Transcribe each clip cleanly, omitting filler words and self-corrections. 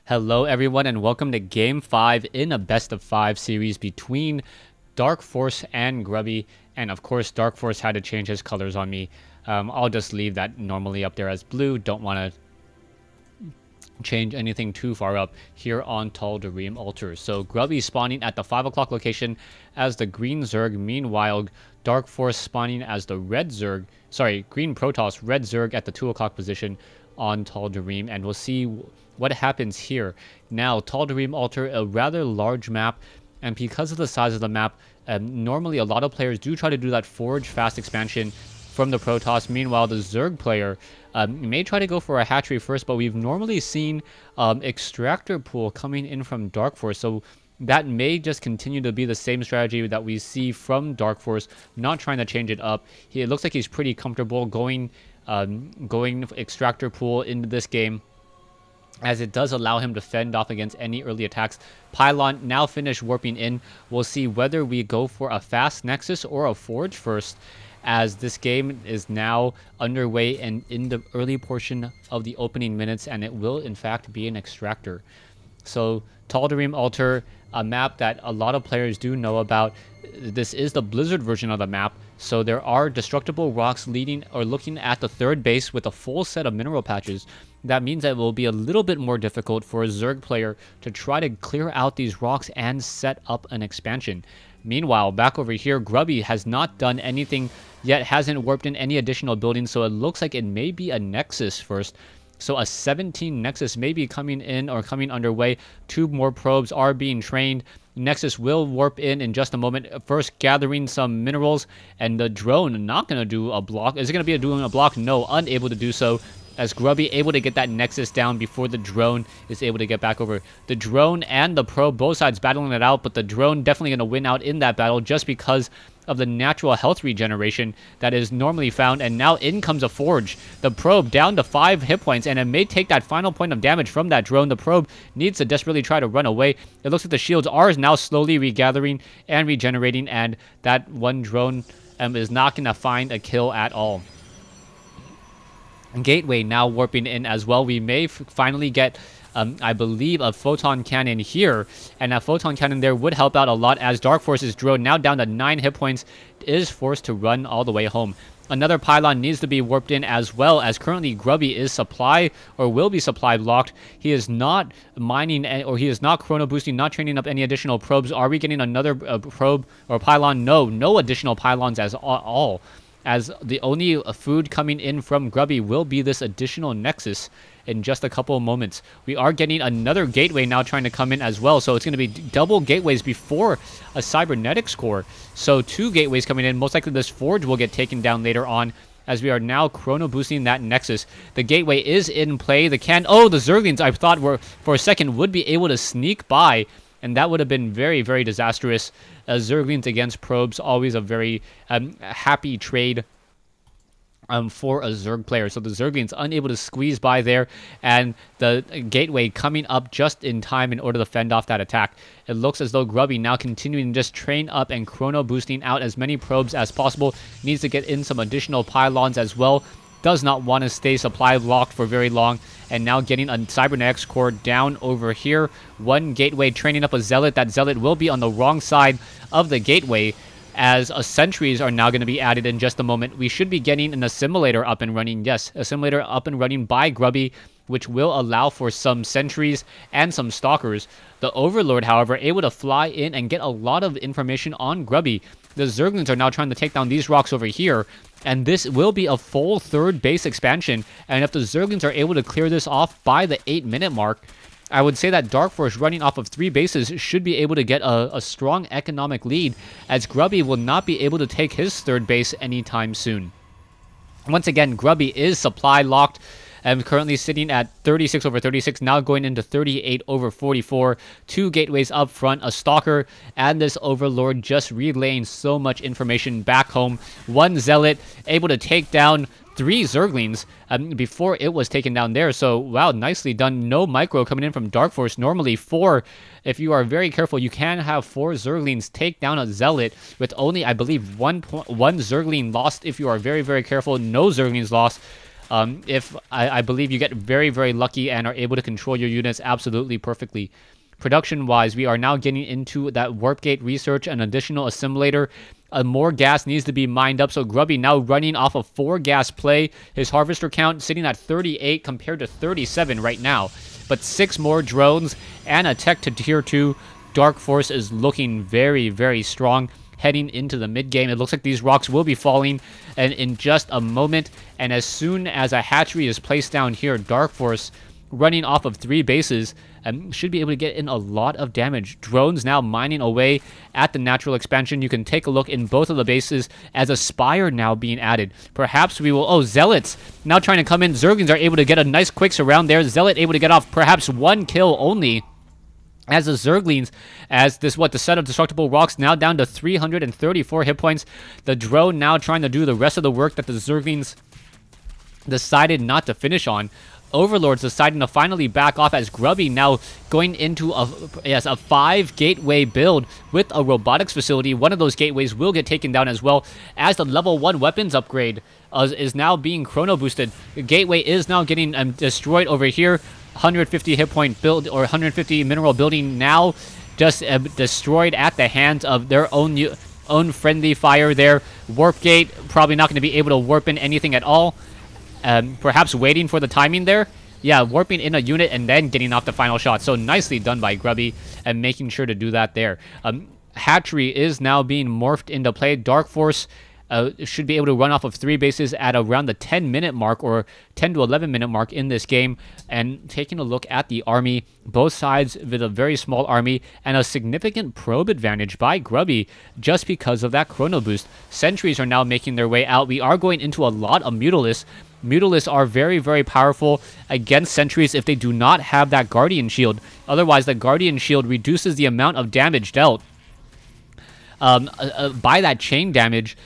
Hello everyone and welcome to Game 5 in a best of 5 series between Darkforce and Grubby. And of course Darkforce had to change his colors on me. I'll just leave that normally up there as blue. Don't want to change anything too far up here on Tal'Darim Altar. So Grubby spawning at the 5 o'clock location as the green Zerg. Meanwhile, Darkforce spawning as the red Zerg. Green Protoss, red Zerg at the 2 o'clock position on Tal'Darim. And we'll see what happens here. Now, Tal'Darim Altar, a rather large map. And because of the size of the map, normally a lot of players do try to do that forge fast expansion from the Protoss. Meanwhile, the Zerg player may try to go for a hatchery first, but we've normally seen extractor pool coming in from Darkforce, so that may just continue to be the same strategy that we see from Darkforce, not trying to change it up. It looks like he's pretty comfortable going extractor pool into this game, as it does allow him to fend off against any early attacks. Pylon now finished warping in. We'll see whether we go for a fast Nexus or a Forge first, as this game is now underway and in the early portion of the opening minutes, and it will in fact be an extractor. So Tal'Darim Altar, a map that a lot of players do know about. This is the Blizzard version of the map, so there are destructible rocks leading or looking at the third base with a full set of mineral patches. That means that it will be a little bit more difficult for a Zerg player to try to clear out these rocks and set up an expansion. Meanwhile, back over here, Grubby has not done anything yet, hasn't warped in any additional buildings, so it looks like it may be a Nexus first. So a 17 Nexus may be coming in or coming underway. 2 more probes are being trained. Nexus will warp in just a moment. First, gathering some minerals, and the drone not going to do a block. Is it going to be doing a block? No, unable to do so, as Grubby able to get that Nexus down before the drone is able to get back over. The drone and the probe, both sides battling it out, but the drone definitely going to win out in that battle just because of the natural health regeneration that is normally found. And now in comes a Forge. The probe down to 5 hit points, and it may take that final point of damage from that drone. The probe needs to desperately try to run away. It looks like the shields are now slowly regathering and regenerating, and that one drone is not going to find a kill at all. Gateway now warping in as well. We may finally get I believe a photon cannon here, and that photon cannon there would help out a lot, as Darkforce's drone, now down to 9 hit points, is forced to run all the way home. Another pylon needs to be warped in, as well as currently Grubby is supply or will be supply blocked. He is not mining, or he is not chrono boosting, not training up any additional probes. Are we getting another probe or pylon? No additional pylons at all, as the only food coming in from Grubby will be this additional Nexus in just a couple of moments. We are getting another gateway now trying to come in as well, so it's going to be double gateways before a cybernetics core. So 2 gateways coming in. Most likely this Forge will get taken down later on, as we are now chrono boosting that Nexus. The gateway is in play. The Zerglings, I thought, were for a second would be able to sneak by, and that would have been very, very disastrous. Zerglings against probes, always a very happy trade for a Zerg player. So the Zerglings unable to squeeze by there, and the gateway coming up just in time in order to fend off that attack. It looks as though Grubby now continuing to just train up and chrono boosting out as many probes as possible. Needs to get in some additional pylons as well. Does not want to stay supply locked for very long. And now getting a cybernetics core down over here. 1 gateway training up a zealot. That zealot will be on the wrong side of the gateway, as sentries are now going to be added in just a moment. We should be getting an assimilator up and running. Yes, assimilator up and running by Grubby, which will allow for some sentries and some stalkers. The Overlord, however, able to fly in and get a lot of information on Grubby. The Zerglings are now trying to take down these rocks over here, and this will be a full 3rd base expansion. And if the Zerglings are able to clear this off by the 8-minute mark, I would say that Darkforce running off of 3 bases should be able to get a strong economic lead, as Grubby will not be able to take his 3rd base anytime soon. Once again, Grubby is supply locked, and currently sitting at 36 over 36, now going into 38 over 44. 2 gateways up front, a stalker, and this Overlord just relaying so much information back home. 1 zealot able to take down 3 Zerglings before it was taken down there. So, wow, nicely done. No micro coming in from Darkforce. Normally 4, if you are very careful, you can have 4 Zerglings take down a Zealot with only, I believe, one Zergling lost if you are very, very careful. No Zerglings lost. if I believe you get very, very lucky and are able to control your units absolutely perfectly. Production-wise, we are now getting into that warp gate research, an additional assimilator. More gas needs to be mined up, so Grubby now running off a 4 gas play. His harvester count sitting at 38 compared to 37 right now. But 6 more drones and a tech to tier 2. Darkforce is looking very, very strong heading into the mid-game. It looks like these rocks will be falling and in just a moment. And as soon as a hatchery is placed down here, Darkforce running off of 3 bases should be able to get in a lot of damage. Drones now mining away at the natural expansion. You can take a look in both of the bases as a Spire now being added. Perhaps we will... Oh, Zealots now trying to come in. Zerglings are able to get a nice quick surround there. Zealot able to get off perhaps 1 kill only. As the Zerglings, as this, the set of destructible rocks now down to 334 hit points. The drone now trying to do the rest of the work that the Zerglings decided not to finish on. Overlords deciding to finally back off as Grubby now going into a 5 gateway build with a robotics facility. One of those gateways will get taken down as well as the level 1 weapons upgrade is now being chrono boosted. The gateway is now getting destroyed over here. 150 hit point build or 150 mineral building now just destroyed at the hands of their own friendly fire there. Warp gate probably not going to be able to warp in anything at all. Perhaps waiting for the timing there. Yeah, warping in a unit and then getting off the final shot. So nicely done by Grubby and making sure to do that there. Hatchery is now being morphed into play. Darkforce should be able to run off of 3 bases at around the 10-minute mark or 10 to 11-minute mark in this game. And taking a look at the army, both sides with a very small army and a significant probe advantage by Grubby just because of that chrono boost. Sentries are now making their way out. We are going into a lot of Mutalisks. Mutalisks are very, very powerful against sentries if they do not have that Guardian Shield. Otherwise, the Guardian Shield reduces the amount of damage dealt by that chain damage.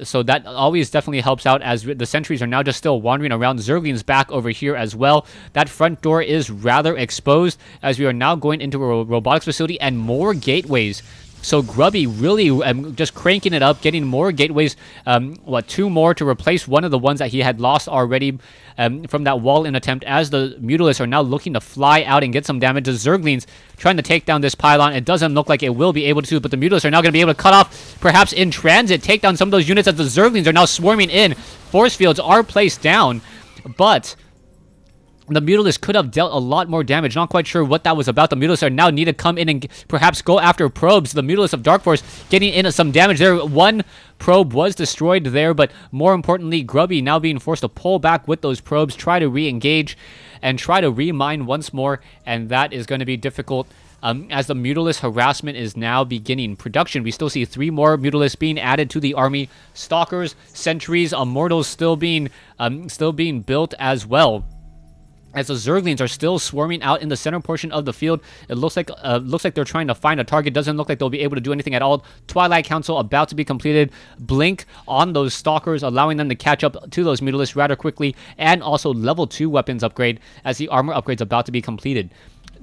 So that always definitely helps out as the sentries are now just still wandering around. Zerglings back over here as well. That front door is rather exposed as we are now going into a robotics facility and more gateways. So Grubby really just cranking it up, getting more gateways, 2 more to replace one of the ones that he had lost already from that wall-in attempt as the Mutalisks are now looking to fly out and get some damage. The Zerglings trying to take down this pylon. It doesn't look like it will be able to, but the Mutalisks are now going to be able to cut off, perhaps in transit, take down some of those units as the Zerglings are now swarming in. Force fields are placed down, but the Mutalisks could have dealt a lot more damage. Not quite sure what that was about. The Mutalisks are now need to come in and perhaps go after probes. The Mutalisks of Darkforce getting in some damage there. 1 probe was destroyed there, but more importantly, Grubby now being forced to pull back with those probes, try to re-engage, and try to remine once more, and that is going to be difficult. As the Mutalisk harassment is now beginning production. We still see 3 more Mutalisks being added to the army. Stalkers, Sentries, Immortals still being built as well. As the Zerglings are still swarming out in the center portion of the field. It looks like they're trying to find a target. Doesn't look like they'll be able to do anything at all. Twilight Council about to be completed. Blink on those Stalkers, allowing them to catch up to those Mutalisks rather quickly. And also level 2 weapons upgrade as the armor upgrade's about to be completed.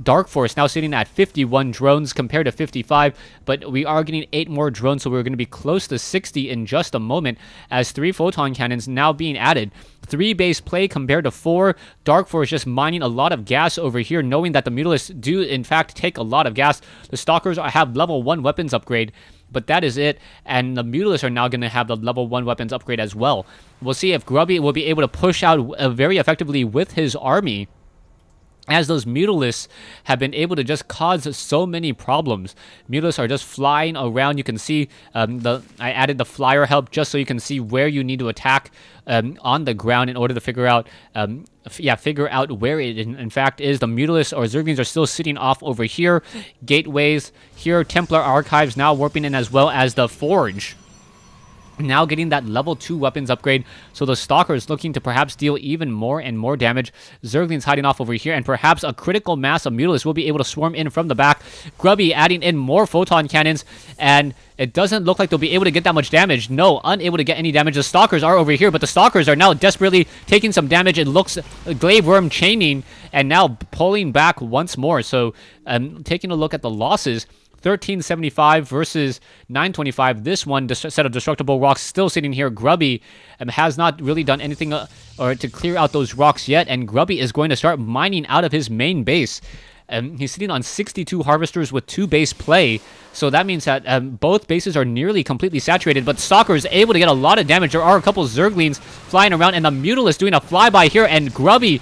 Darkforce now sitting at 51 drones compared to 55, but we are getting 8 more drones, so we're going to be close to 60 in just a moment as 3 photon cannons now being added. 3 base play compared to 4. Darkforce just mining a lot of gas over here, knowing that the Mutalisks do in fact take a lot of gas. The Stalkers have level 1 weapons upgrade, but that is it, and the Mutalisks are now going to have the level 1 weapons upgrade as well. We'll see if Grubby will be able to push out very effectively with his army, as those Mutalisks have been able to just cause so many problems. Mutalisks are just flying around. You can see I added the flyer help just so you can see where you need to attack on the ground in order to figure out where it in fact is. The Mutalisks or Zerglings are still sitting off over here. Gateways here. Templar Archives now warping in, as well as the Forge now getting that level 2 weapons upgrade, so the Stalkers looking to perhaps deal even more and more damage. Zerglings hiding off over here, and perhaps a critical mass of Mutalisks will be able to swarm in from the back. Grubby adding in more photon cannons, and it doesn't look like they'll be able to get that much damage. No, unable to get any damage. The Stalkers are over here, but the Stalkers are now desperately taking some damage. It looks Glaive Worm chaining and now pulling back once more. So taking a look at the losses, 1375 versus 925. This one, set of destructible rocks still sitting here. Grubby has not really done anything or to clear out those rocks yet, and Grubby is going to start mining out of his main base. He's sitting on 62 harvesters with 2 base play, so that means that both bases are nearly completely saturated, but Stalker is able to get a lot of damage. There are a couple Zerglings flying around, and the Mutalisk doing a flyby here, and Grubby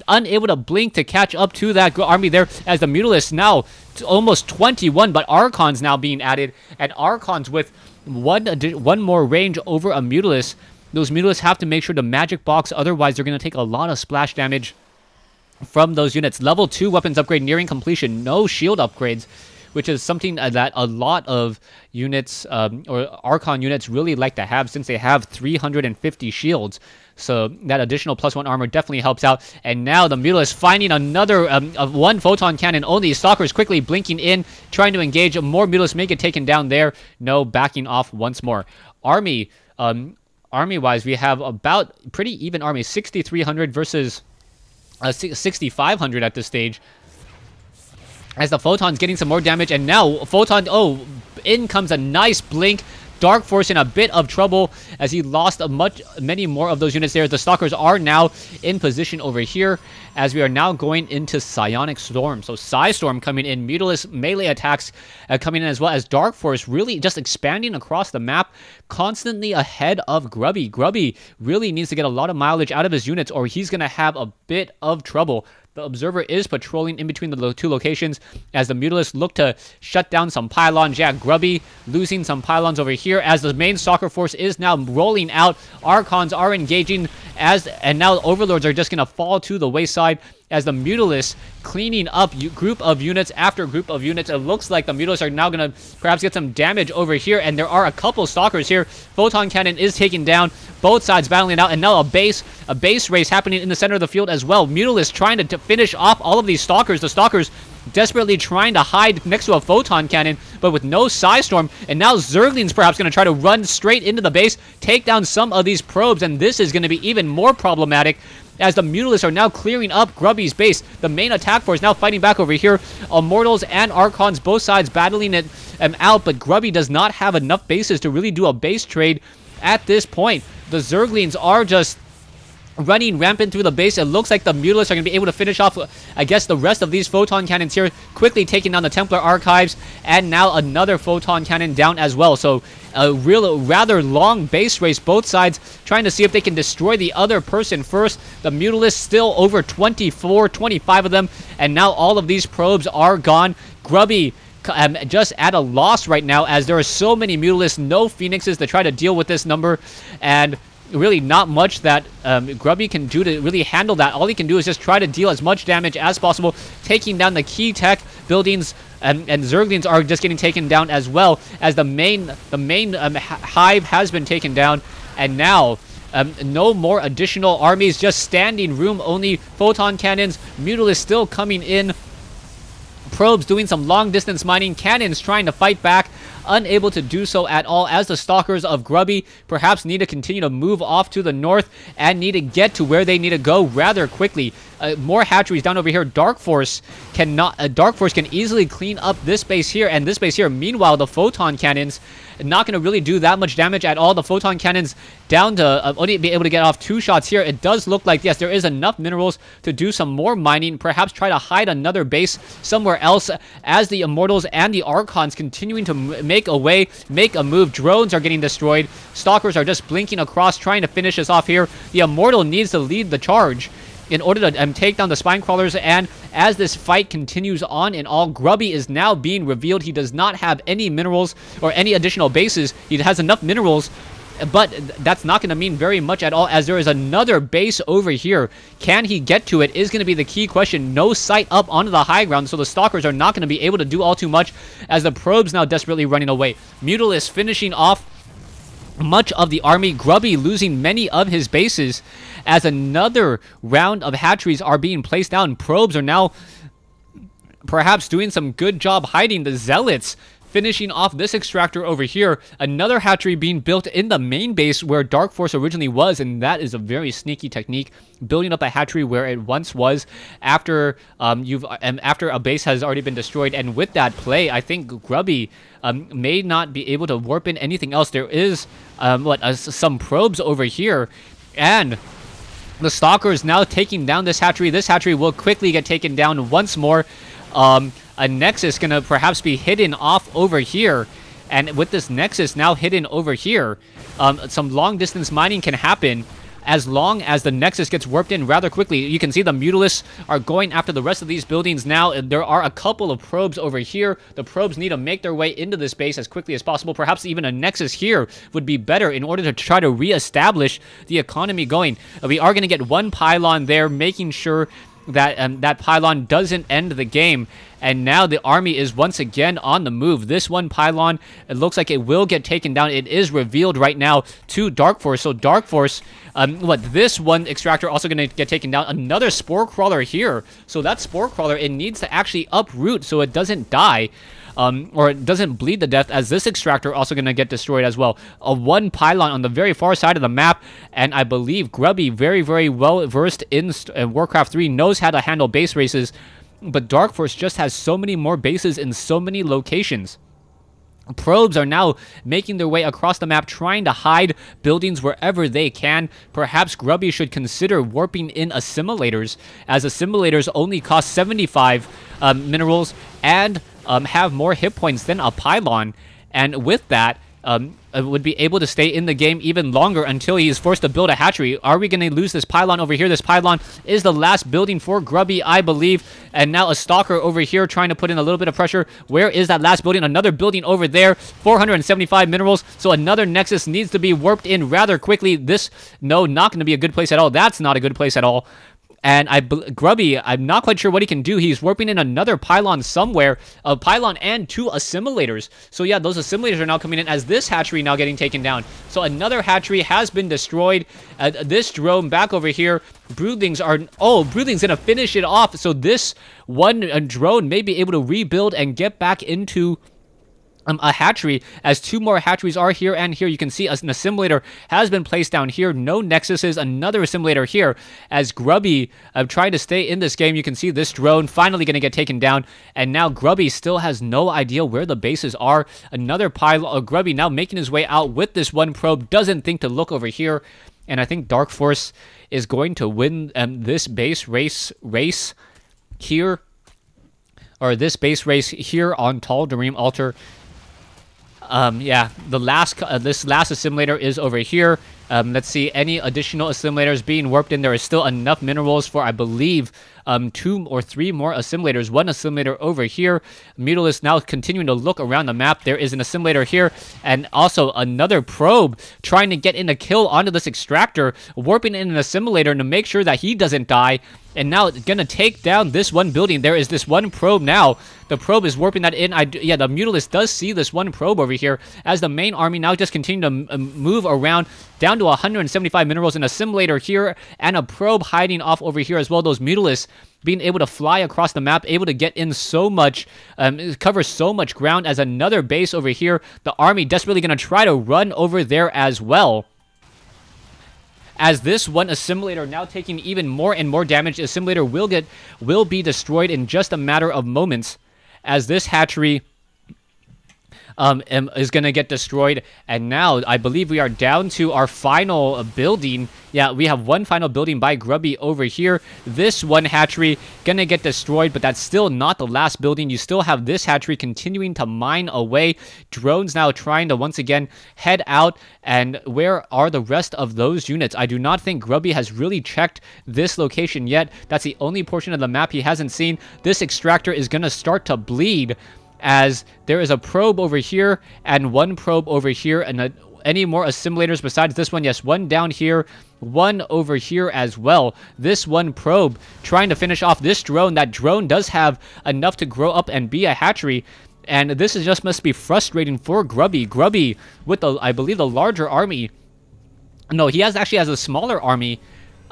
unable to blink to catch up to that army there, as the Mutalisk now almost 21, but Archons now being added, and Archons with one more range over a Mutalisk. Those Mutalisks have to make sure to magic box, otherwise they're going to take a lot of splash damage from those units. Level 2 weapons upgrade nearing completion. No shield upgrades, which is something that a lot of units or Archon units really like to have, since they have 350 shields. So that additional +1 armor definitely helps out. And now the Mutalisk finding another one photon cannon only. Stalkers quickly blinking in, trying to engage. More Mutalisk may get taken down there. No, backing off once more. Army-wise, we have about pretty even army. 6,300 versus 6,500 at this stage, as the Photon's getting some more damage, and now Photon, in comes a nice blink. Darkforce in a bit of trouble as he lost many more of those units there. The Stalkers are now in position over here, as we are now going into Psionic Storm. So Psi Storm coming in, Mutalisk melee attacks coming in, as well as Darkforce really just expanding across the map, constantly ahead of Grubby. Grubby really needs to get a lot of mileage out of his units, or he's going to have a bit of trouble. The Observer is patrolling in between the 2 locations as the Mutalisk look to shut down some pylons. Yeah, Grubby losing some pylons over here as the main Stalker force is now rolling out. Archons are engaging, and now Overlords are just going to fall to the wayside as the Mutalisk cleaning up group of units after group of units. It looks like the Mutalisk are now going to perhaps get some damage over here, and there are a couple Stalkers here. Photon Cannon is taken down. Both sides battling out, and now a base race happening in the center of the field as well. Mutalisk trying to finish off all of these Stalkers. The Stalkers desperately trying to hide next to a Photon Cannon, but with no Psi Storm, and now Zerglings perhaps going to try to run straight into the base, take down some of these probes, and this is going to be even more problematic as the Mutalisks are now clearing up Grubby's base. The main attack force now fighting back over here. Immortals and Archons, both sides battling it out, but Grubby does not have enough bases to really do a base trade at this point. The Zerglings are just running rampant through the base. It looks like the Mutalisks are going to be able to finish off, I guess, the rest of these Photon Cannons here, quickly taking down the Templar Archives, and now another Photon Cannon down as well. So a rather long base race, both sides trying to see if they can destroy the other person first. The Mutalisks still over 24, 25 of them, and now all of these probes are gone. Grubby just at a loss right now, as there are so many Mutalisks, no Phoenixes to try to deal with this number, and really not much that Grubby can do to really handle that. All he can do is just try to deal as much damage as possible, taking down the key tech buildings, and Zerglings are just getting taken down as well, as the main hive has been taken down, and now no more additional armies, just standing room only Photon Cannons. Mutalisk still coming in. Probes doing some long distance mining. Cannons trying to fight back, unable to do so at all, as the Stalkers of Grubby perhaps need to continue to move off to the north and need to get to where they need to go rather quickly. More hatcheries down over here. Darkforce can easily clean up this base here and this base here. Meanwhile, the Photon Cannons not going to really do that much damage at all. The Photon Cannons down to only be able to get off 2 shots here. It does look like, yes, there is enough minerals to do some more mining, perhaps try to hide another base somewhere else, as the Immortals and the Archons continuing to make a move. Drones are getting destroyed. Stalkers are just blinking across, trying to finish this off here. The Immortal needs to lead the charge in order to take down the Spine Crawlers, and as this fight continues on in all, Grubby is now being revealed. He does not have any minerals or any additional bases. He has enough minerals, but that's not going to mean very much at all, as there is another base over here. Can he get to it is going to be the key question. No sight up onto the high ground, so the Stalkers are not going to be able to do all too much, as the probes now desperately running away. Mutalisk finishing off much of the army. Grubby losing many of his bases, as another round of hatcheries are being placed down. Probes are now perhaps doing some good job hiding. The Zealots finishing off this extractor over here. Another hatchery being built in the main base where Darkforce originally was, and that is a very sneaky technique, building up a hatchery where it once was after after a base has already been destroyed. And with that play, I think Grubby may not be able to warp in anything else. There is some probes over here, and the Stalker is now taking down this hatchery. This hatchery will quickly get taken down once more. A Nexus gonna perhaps be hidden off over here, and with this Nexus now hidden over here, some long distance mining can happen as long as the Nexus gets warped in rather quickly. You can see the Mutalisks are going after the rest of these buildings now. There are a couple of probes over here. The probes need to make their way into this base as quickly as possible. Perhaps even a Nexus here would be better in order to try to reestablish the economy going. We are going to get one pylon there, making sure that that pylon doesn't end the game. And now the army is once again on the move. This one pylon, it looks like it will get taken down. It is revealed right now to Darkforce. So Darkforce, this one extractor also going to get taken down. Another Spore Crawler here. So that Spore Crawler, it needs to actually uproot so it doesn't die. Or it doesn't bleed to death, as this extractor also going to get destroyed as well. A one pylon on the very far side of the map, and I believe Grubby, very, very well versed in Warcraft 3, knows how to handle base races, but Darkforce just has so many more bases in so many locations. Probes are now making their way across the map, trying to hide buildings wherever they can. Perhaps Grubby should consider warping in assimilators, as assimilators only cost 75 minerals and have more hit points than a pylon. And with that, would be able to stay in the game even longer until he is forced to build a hatchery. Are we going to lose this pylon over here? This pylon is the last building for Grubby, I believe. And now a Stalker over here trying to put in a little bit of pressure. Where is that last building? Another building over there. 475 minerals. So another Nexus needs to be warped in rather quickly. No, not going to be a good place at all. That's not a good place at all. And Grubby, I'm not quite sure what he can do. He's warping in another pylon somewhere. A pylon and two assimilators. So yeah, those assimilators are now coming in as this hatchery now getting taken down. So another hatchery has been destroyed. This drone back over here. Broodlings going to finish it off. So this one drone may be able to rebuild and get back into a hatchery, as two more hatcheries are here and here. You can see an assimilator has been placed down here. No Nexuses, another assimilator here. As Grubby trying to stay in this game, you can see this drone finally going to get taken down. And now Grubby still has no idea where the bases are. Another pylon, Grubby now making his way out with this one probe. Doesn't think to look over here. And I think Darkforce is going to win this base race here. Or this base race here on Tal'Darim Altar. Yeah, this last assimilator is over here. Let's see, any additional assimilators being warped in. There is still enough minerals for, I believe, 2 or 3 more assimilators. One assimilator over here. Mutalisks now continuing to look around the map. There is an assimilator here, and also another probe trying to get in a kill onto this extractor, warping in an assimilator to make sure that he doesn't die. And now it's going to take down this one building. There is this one probe now. The probe is warping that in. Yeah, the Mutalisk does see this one probe over here, as the main army now just continue to move around down to 175 minerals. An assimilator here and a probe hiding off over here as well. Those Mutalisks being able to fly across the map, able to get in so much, cover so much ground. As another base over here, the army desperately going to try to run over there as well. As this one assimilator now taking even more and more damage, the assimilator will be destroyed in just a matter of moments, as this hatchery is going to get destroyed. And now I believe we are down to our final building. Yeah, we have one final building by Grubby over here. This one hatchery going to get destroyed, but that's still not the last building. You still have this hatchery continuing to mine away. Drones now trying to once again head out. And where are the rest of those units? I do not think Grubby has really checked this location yet. That's the only portion of the map he hasn't seen. This extractor is going to start to bleed, as there is a probe over here and one probe over here, and any more assimilators besides this one? Yes, one down here, one over here as well. This one probe trying to finish off this drone. That drone does have enough to grow up and be a hatchery, and this is just must be frustrating for Grubby. Grubby with I believe the larger army. No, he actually has a smaller army.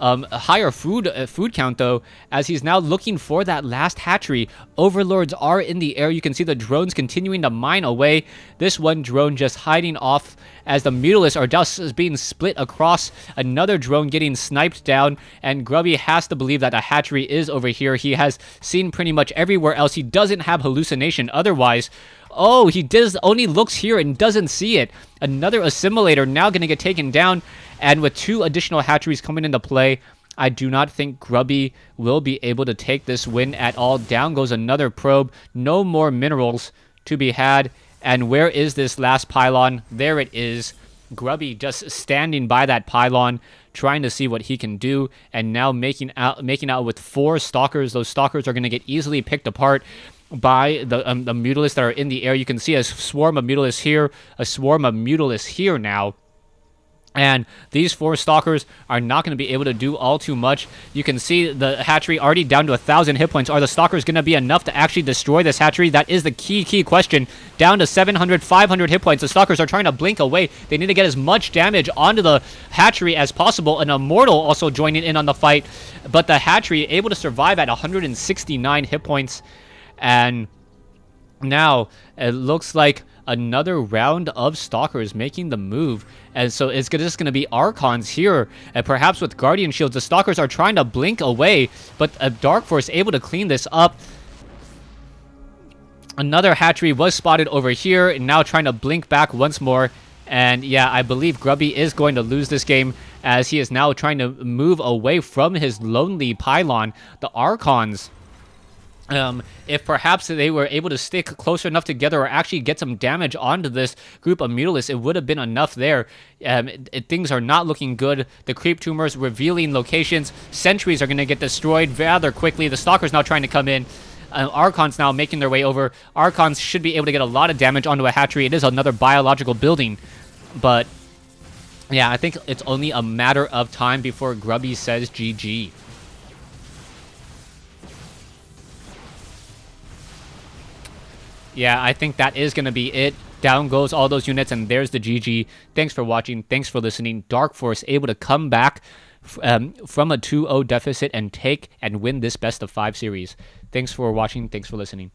a higher food count, though, as he's now looking for that last hatchery. Overlords are in the air. You can see the drones continuing to mine away. This one drone just hiding off as the Mutalisks are just being split across. Another drone getting sniped down, and Grubby has to believe that a hatchery is over here. He has seen pretty much everywhere else. He doesn't have hallucination otherwise. Oh, he only looks here and doesn't see it. Another assimilator now going to get taken down, and with 2 additional hatcheries coming into play, I do not think Grubby will be able to take this win at all. Down goes another probe. No more minerals to be had. And where is this last pylon? There it is. Grubby just standing by that pylon, trying to see what he can do, and now making out with 4 stalkers. Those stalkers are going to get easily picked apart by the Mutalisks that are in the air. You can see a swarm of Mutalisks here, a swarm of Mutalisks here now. And these 4 stalkers are not going to be able to do all too much. You can see the hatchery already down to 1,000 hit points. Are the stalkers going to be enough to actually destroy this hatchery? That is the key question. Down to 700, 500 hit points. The stalkers are trying to blink away. They need to get as much damage onto the hatchery as possible. An Immortal also joining in on the fight. But the hatchery able to survive at 169 hit points. And now it looks like another round of stalkers making the move, and so it's just going to be Archons here, and perhaps with Guardian Shields. The stalkers are trying to blink away, but Darkforce able to clean this up. Another hatchery was spotted over here, and now trying to blink back once more. And yeah, I believe Grubby is going to lose this game, as he is now trying to move away from his lonely pylon. The Archons, if perhaps they were able to stick closer enough together or actually get some damage onto this group of Mutalisks, it would have been enough there. Things are not looking good. The creep tumors revealing locations. Sentries are going to get destroyed rather quickly. The stalkers now trying to come in. Archons now making their way over. Archons should be able to get a lot of damage onto a hatchery. It is another biological building. But yeah, I think it's only a matter of time before Grubby says GG. Yeah, I think that is going to be it. Down goes all those units, and there's the GG. Thanks for watching. Thanks for listening. Darkforce able to come back from a 2-0 deficit and take and win this best of 5 series. Thanks for watching. Thanks for listening.